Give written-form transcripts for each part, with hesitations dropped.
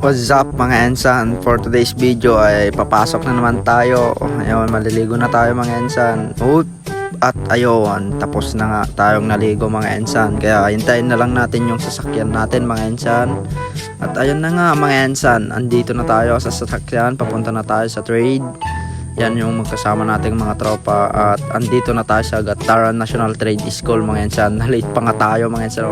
What's up mga ensan? For today's video ay papasok na naman tayo. Ayun, maliligo na tayo mga ensan. At ayun, tapos na nga tayong naligo mga ensan. Kaya hintayin na lang natin yung sasakyan natin mga ensan. At ayun na nga mga ensan, andito na tayo sa sasakyan. Papunta na tayo sa trade. Yan yung magkasama nating mga tropa. At andito na tayo sa Gataran National Trade School mga ensan. Late pa nga tayo mga ensan.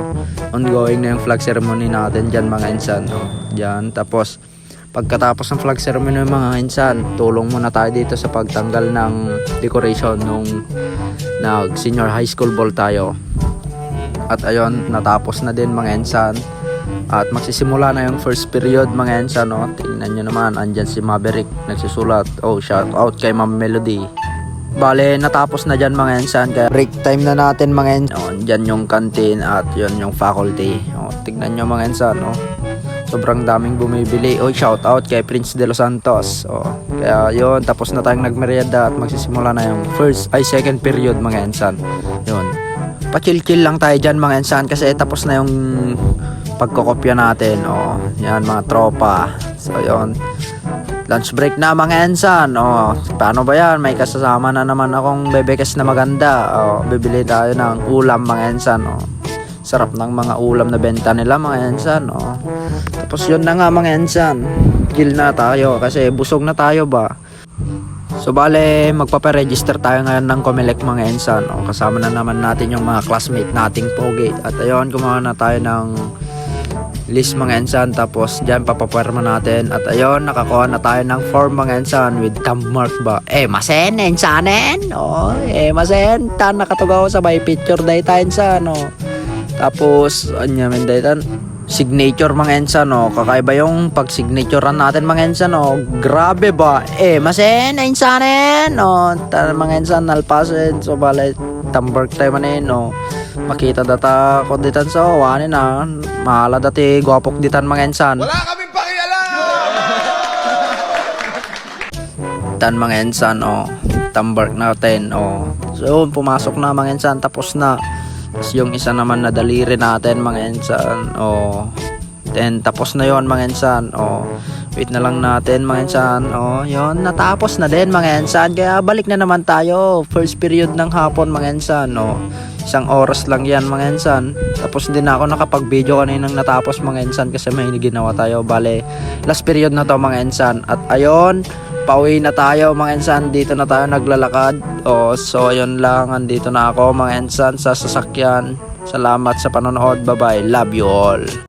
Ongoing na yung flag ceremony natin dyan mga ensan. Dyan. Tapos pagkatapos ng flag ceremony mga ensan, tulong muna tayo dito sa pagtanggal ng decoration nung nag senior high school ball tayo. At ayun, natapos na din mga ensan. At magsisimula na yung first period mga ensan. Tingnan nyo naman, andyan si Maverick nagsusulat. Shout out kay Ma'am Melody. Bale, natapos na dyan mga ensan. Kaya break time na natin mga ensan. Dyan yung canteen at yun yung faculty. Tingnan nyo mga ensan. Sobrang daming bumibili. Shout out kay Prince de los Santos. Kaya yun, tapos na tayong nagmerienda at magsisimula na yung second period mga ensan. Yun, pa-chill-chill lang tayo dyan mga ensan kasi tapos na yung pagkokopya natin. Yan mga tropa. So yun, lunch break na mga ensan. Paano ba yan? May kasama na naman akong bebekes na maganda. Bibili tayo ng ulam mga ensan. Sarap ng mga ulam na benta nila mga ensan. Tapos yun na nga mga ensan, chill na tayo kasi busog na tayo ba. So bale, magpaparegister tayo ngayon ng Comelec mga ensan. Kasama na naman natin yung mga classmate nating pogi. At ayun, gumawa na tayo ng list mga ensan. Tapos dyan papaperma natin. At ayun, nakakuha na tayo ng form mga ensan with thumb mark ba. Masen, ensanen. Masen, tan nakatugaw sa may picture day tayo ensan. Tapos, anyamin dahitan, signature mga ensan, kakaiba yung pag-signaturean natin mga ensan, grabe ba, masen, ensanen, mga ensan, nalpasin, so balay, tambark tayo manin, makita data ko ditan sa, wanin mahala dati, guwapok ditan mga ensan. Wala kaming pakialam! Tan mga ensan, tambark natin, so pumasok na mga ensan, tapos na. Tapos yung isa naman na daliri natin mga ensan. Then tapos na yon mga ensan. Wait na lang natin mga ensan. Yon, natapos na din mga ensan. Kaya balik na naman tayo. First period ng hapon mga ensan. 1 oras lang yan mga ensan. Tapos hindi na ako nakapag-video kaninang natapos mga ensan kasi may ginawa tayo. Bale, last period na to mga ensan. At ayon, pauwi na tayo mga ensan. Dito na tayo naglalakad. So ayun lang, andito na ako mga ensan sa sasakyan. Salamat sa panonood. Bye bye, love you all.